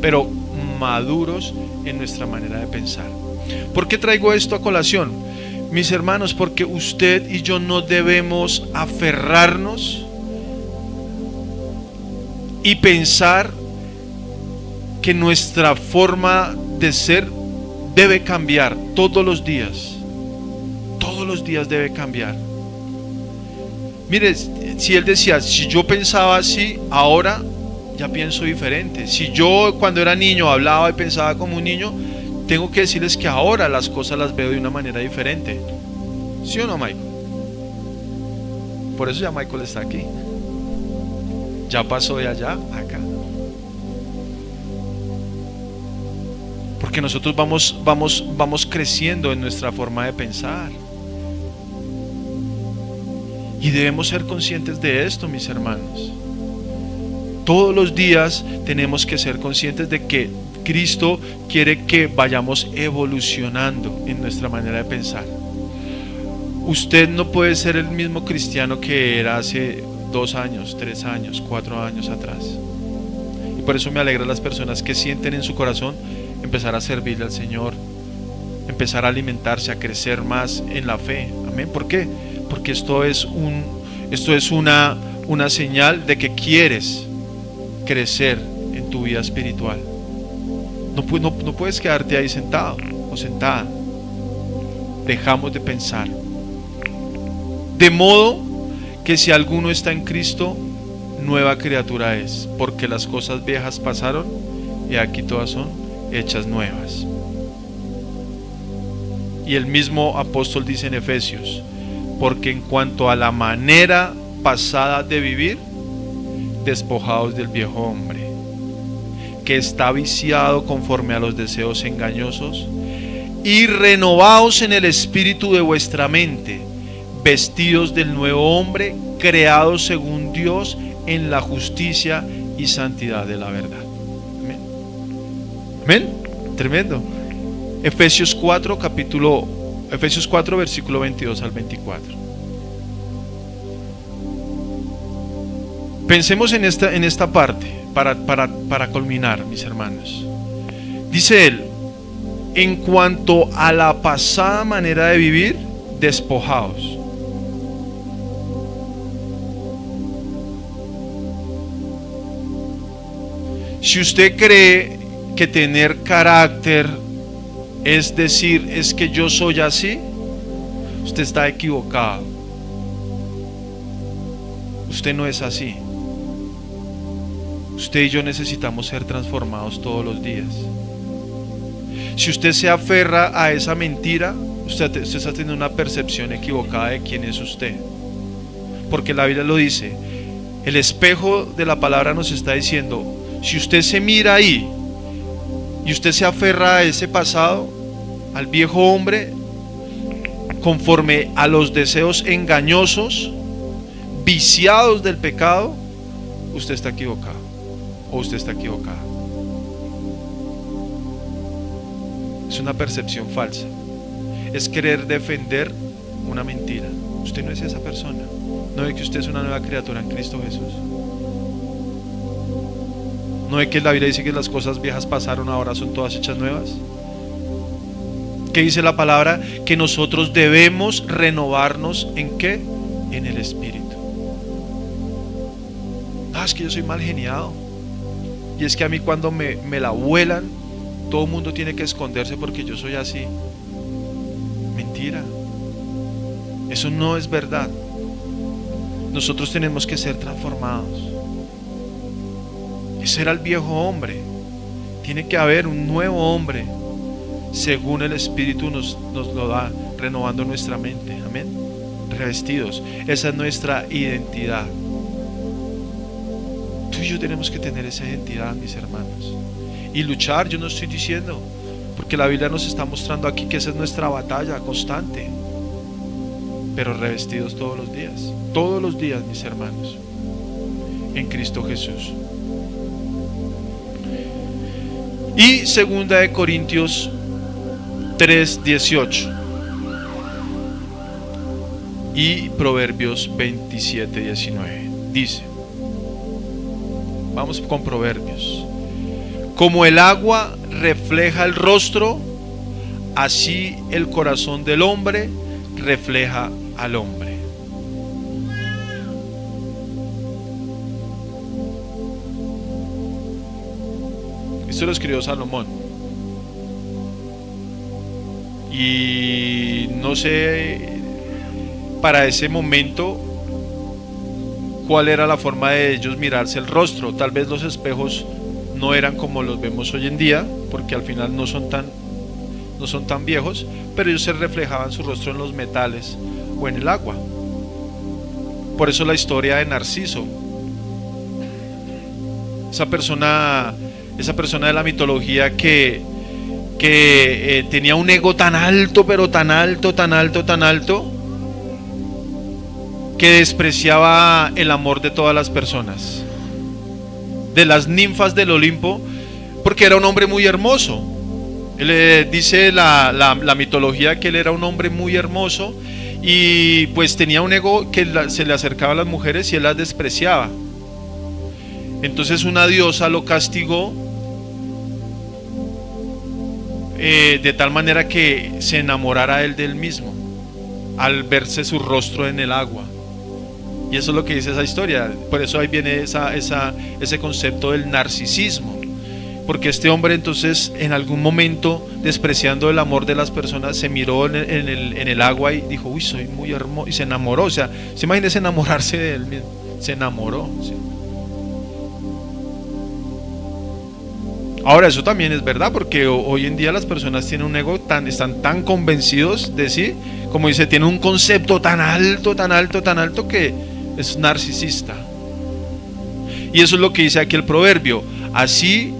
pero maduros en nuestra manera de pensar. ¿Por qué traigo esto a colación? Mis hermanos, porque usted y yo no debemos aferrarnos y pensar que nuestra forma de ser debe cambiar todos los días. Todos los días debe cambiar. Mire, si él decía, si yo pensaba así, ahora ya pienso diferente. Si yo cuando era niño hablaba y pensaba como un niño, tengo que decirles que ahora las cosas las veo de una manera diferente. ¿Sí o no, Michael? Por eso ya Michael está aquí. Ya pasó de allá a acá. Porque nosotros vamos creciendo en nuestra forma de pensar. Y debemos ser conscientes de esto, mis hermanos. Todos los días tenemos que ser conscientes de que Cristo quiere que vayamos evolucionando en nuestra manera de pensar. Usted no puede ser el mismo cristiano que era hace 2 años, 3 años, 4 años atrás. Y por eso me alegra las personas que sienten en su corazón empezar a servirle al Señor, empezar a alimentarse, a crecer más en la fe. Amén. ¿Por qué? Porque esto es una señal de que quieres crecer en tu vida espiritual. No puedes quedarte ahí sentado o sentada. Dejamos de pensar. De modo que si alguno está en Cristo, nueva criatura es, porque las cosas viejas pasaron y aquí todas son hechas nuevas. Y el mismo apóstol dice en Efesios: porque en cuanto a la manera pasada de vivir, despojados del viejo hombre, que está viciado conforme a los deseos engañosos, y renovaos en el espíritu de vuestra mente, vestidos del nuevo hombre, creados según Dios en la justicia y santidad de la verdad. Amén. Amén. Tremendo. Efesios 4, versículo 22 al 24. Pensemos en esta parte para culminar, mis hermanos. Dice él: en cuanto a la pasada manera de vivir, despojaos. Si usted cree que tener carácter es decir, es que yo soy así, usted está equivocado. Usted no es así. Usted y yo necesitamos ser transformados todos los días. Si usted se aferra a esa mentira, usted está teniendo una percepción equivocada de quién es usted. Porque la Biblia lo dice. El espejo de la palabra nos está diciendo: si usted se mira ahí y usted se aferra a ese pasado, al viejo hombre, conforme a los deseos engañosos, viciados del pecado, usted está equivocado o usted está equivocada. Es una percepción falsa. Es querer defender una mentira. Usted no es esa persona. No ve que usted es una nueva criatura en Cristo Jesús. No ve que la Biblia dice que las cosas viejas pasaron, ahora son todas hechas nuevas. ¿Qué dice la palabra? Que nosotros debemos renovarnos ¿en qué? En el Espíritu. Es que yo soy mal geniado. Y es que a mí cuando me la vuelan, todo el mundo tiene que esconderse porque yo soy así. Mentira. Eso no es verdad. Nosotros tenemos que ser transformados. Ese era el viejo hombre. Tiene que haber un nuevo hombre, según el Espíritu nos lo da, renovando nuestra mente. Amén. Revestidos. Esa es nuestra identidad. Tú y yo tenemos que tener esa identidad, mis hermanos. Y luchar, yo no estoy diciendo, porque la Biblia nos está mostrando aquí que esa es nuestra batalla constante. Pero revestidos todos los días, mis hermanos, en Cristo Jesús. Y 2 Corintios 3:18 y Proverbios 27:19 dice, vamos con Proverbios: como el agua refleja el rostro, así el corazón del hombre refleja al hombre. Esto lo escribió Salomón. Y no sé para ese momento cuál era la forma de ellos mirarse el rostro. Tal vez los espejos no eran como los vemos hoy en día, porque al final no son tan viejos, pero ellos se reflejaban su rostro en los metales o en el agua. Por eso la historia de Narciso, esa persona de la mitología que tenía un ego tan alto, pero tan alto, que despreciaba el amor de todas las personas, de las ninfas del Olimpo, porque era un hombre muy hermoso. Dice la mitología que él era un hombre muy hermoso y pues tenía un ego que se le acercaba a las mujeres y él las despreciaba. Entonces una diosa lo castigó de tal manera que se enamorara él de él mismo al verse su rostro en el agua. Y eso es lo que dice esa historia. Por eso ahí viene ese concepto del narcisismo, porque este hombre entonces en algún momento, despreciando el amor de las personas, se miró en el agua y dijo: uy, soy muy hermoso, y se enamoró. O sea, ¿se imagina enamorarse de él mismo? Se enamoró, ¿sí? Ahora, eso también es verdad, porque hoy en día las personas tienen un ego están tan convencidos de sí, como dice, tienen un concepto tan alto que es narcisista. Y eso es lo que dice aquí el proverbio: así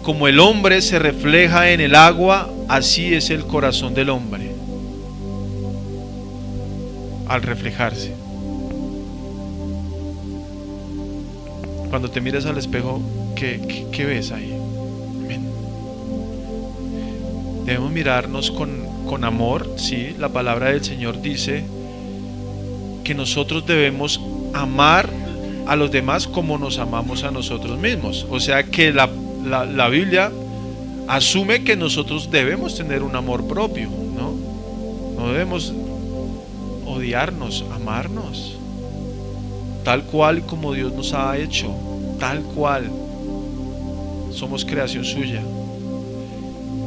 como el hombre se refleja en el agua, así es el corazón del hombre al reflejarse. Cuando te miras al espejo, ¿qué ves ahí? Debemos mirarnos con amor, ¿sí? La palabra del Señor dice que nosotros debemos amar a los demás como nos amamos a nosotros mismos. O sea que la Biblia asume que nosotros debemos tener un amor propio, ¿no? No debemos odiarnos, amarnos, tal cual como Dios nos ha hecho, tal cual. Somos creación suya.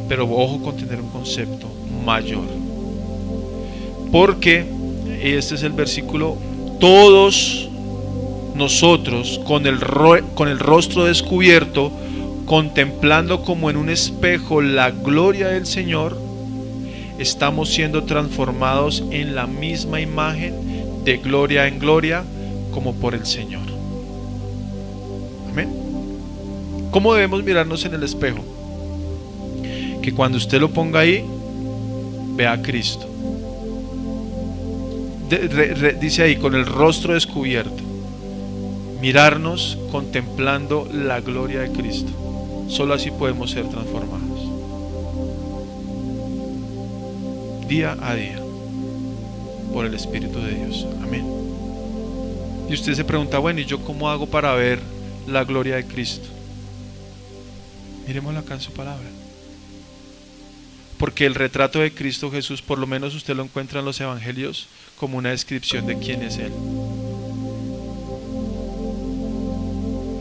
Pero ojo con tener un concepto mayor, porque este es el versículo: todos nosotros con el rostro descubierto, contemplando como en un espejo la gloria del Señor, estamos siendo transformados en la misma imagen, de gloria en gloria, como por el Señor. Amén. ¿Cómo debemos mirarnos en el espejo? Que cuando usted lo ponga ahí, vea a Cristo. Dice ahí, con el rostro descubierto. mirarnos contemplando la gloria de Cristo. Solo así podemos ser transformados. Día a día, por el Espíritu de Dios. Amén. Y usted se pregunta, bueno, ¿y yo cómo hago para ver la gloria de Cristo? Miremoslo acá en su palabra. Porque el retrato de Cristo Jesús, por lo menos usted lo encuentra en los evangelios como una descripción de quién es Él.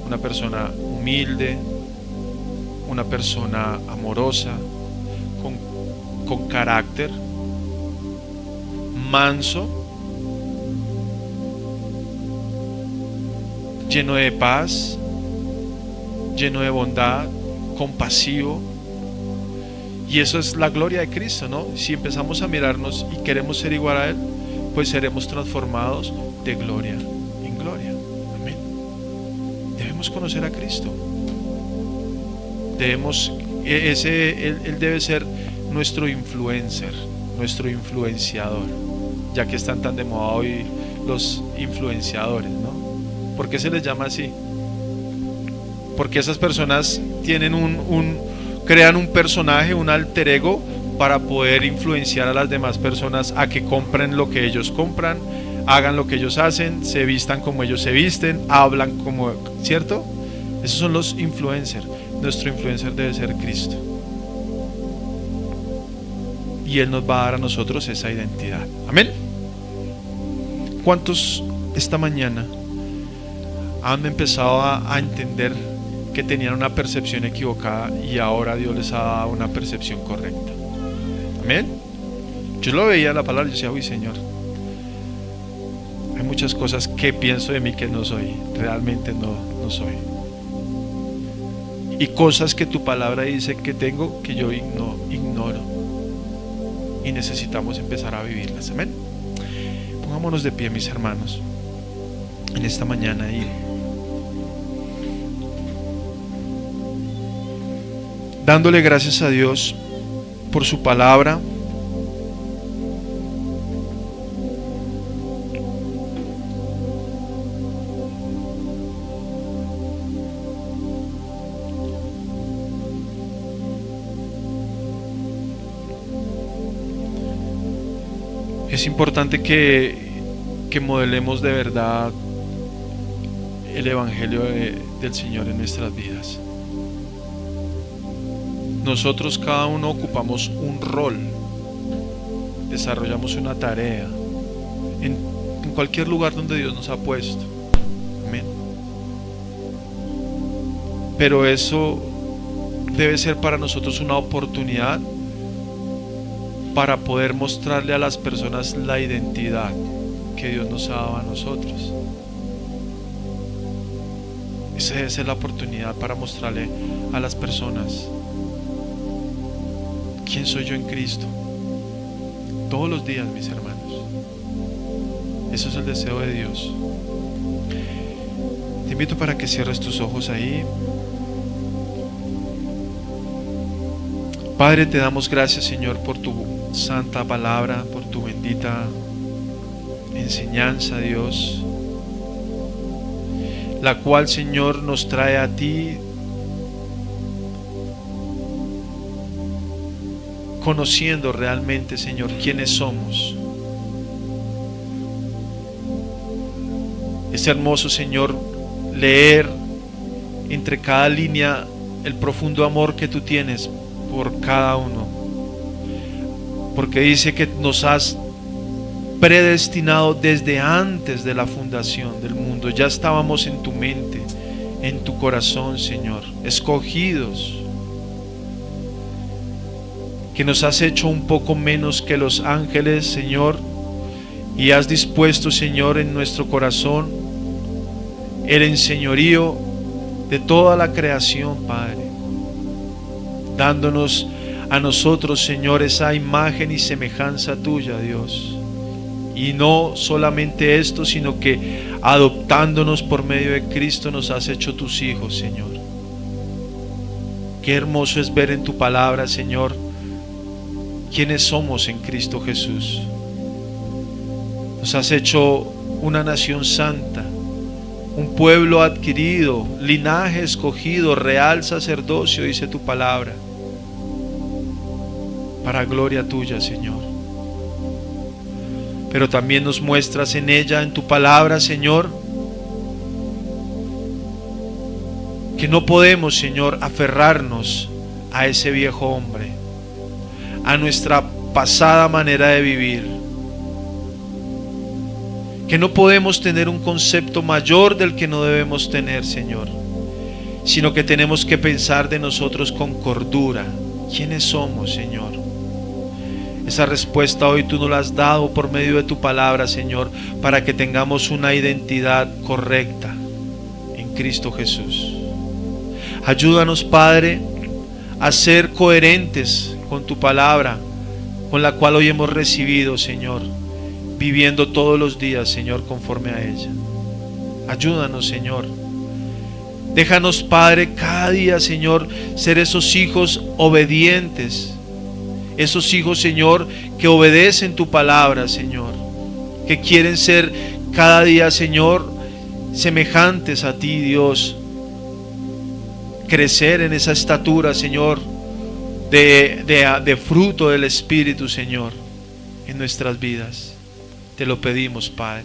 Una persona humilde, una persona amorosa, con carácter, manso, lleno de paz, lleno de bondad, compasivo. Y eso es la gloria de Cristo, ¿no? Si empezamos a mirarnos y queremos ser igual a Él, pues seremos transformados de gloria en gloria. Amén. Debemos conocer a Cristo. Él debe ser nuestro influencer, nuestro influenciador, ya que están tan de moda hoy los influenciadores, ¿no? ¿Por qué se les llama así? Porque esas personas tienen crean un personaje, un alter ego, para poder influenciar a las demás personas a que compren lo que ellos compran, hagan lo que ellos hacen, se vistan como ellos se visten, hablan como, ¿cierto? Esos son los influencers. Nuestro influencer debe ser Cristo. Y Él nos va a dar a nosotros esa identidad. Amén. ¿Cuántos esta mañana han empezado a entender que tenían una percepción equivocada y ahora Dios les ha dado una percepción correcta? Amén. Yo lo veía en la palabra y decía, uy, Señor, hay muchas cosas que pienso de mí que no soy, realmente no soy, y cosas que tu palabra dice que tengo que yo ignoro, y necesitamos empezar a vivirlas. Amén. Pongámonos de pie, mis hermanos, en esta mañana y dándole gracias a Dios por su palabra. Es importante que modelemos de verdad el Evangelio del Señor en nuestras vidas. Nosotros cada uno ocupamos un rol, desarrollamos una tarea en cualquier lugar donde Dios nos ha puesto. Amén. Pero eso debe ser para nosotros una oportunidad para poder mostrarle a las personas la identidad que Dios nos ha dado a nosotros. Esa debe ser la oportunidad para mostrarle a las personas quién soy yo en Cristo. Todos los días, mis hermanos. Eso es el deseo de Dios. Te invito para que cierres tus ojos ahí. Padre, te damos gracias, Señor, por tu santa palabra, por tu bendita enseñanza, Dios, la cual, Señor, nos trae a ti, conociendo realmente, Señor, quiénes somos. Es hermoso, Señor, leer entre cada línea el profundo amor que tú tienes por cada uno, porque dice que nos has predestinado desde antes de la fundación del mundo. Ya estábamos en tu mente, en tu corazón, Señor, escogidos, que nos has hecho un poco menos que los ángeles, Señor, y has dispuesto, Señor, en nuestro corazón el enseñorío de toda la creación, Padre, dándonos a nosotros, Señor, esa imagen y semejanza tuya, Dios. Y no solamente esto, sino que adoptándonos por medio de Cristo nos has hecho tus hijos, Señor. Qué hermoso es ver en tu palabra, Señor, quiénes somos en Cristo Jesús. Nos has hecho una nación santa, un pueblo adquirido, linaje escogido, real sacerdocio, dice tu palabra, para gloria tuya, Señor. Pero también nos muestras en ella, en tu palabra, Señor, que no podemos, Señor, aferrarnos a ese viejo hombre, a nuestra pasada manera de vivir, que no podemos tener un concepto mayor del que no debemos tener, Señor, sino que tenemos que pensar de nosotros con cordura. ¿Quiénes somos, Señor? Esa respuesta hoy tú nos la has dado por medio de tu palabra, Señor, para que tengamos una identidad correcta en Cristo Jesús. Ayúdanos, Padre, a ser coherentes con tu palabra, con la cual hoy hemos recibido, Señor, viviendo todos los días, Señor, conforme a ella. Ayúdanos, Señor. Déjanos, Padre, cada día, Señor, ser esos hijos obedientes, esos hijos, Señor, que obedecen tu palabra, Señor, que quieren ser cada día, Señor, semejantes a ti, Dios, crecer en esa estatura, Señor, de fruto del Espíritu, Señor, en nuestras vidas. Te lo pedimos, Padre.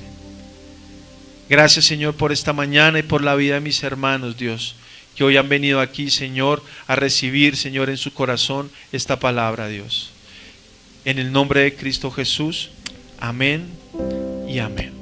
Gracias, Señor, por esta mañana y por la vida de mis hermanos, Dios, que hoy han venido aquí, Señor, a recibir, Señor, en su corazón esta palabra, Dios. En el nombre de Cristo Jesús, amén y amén.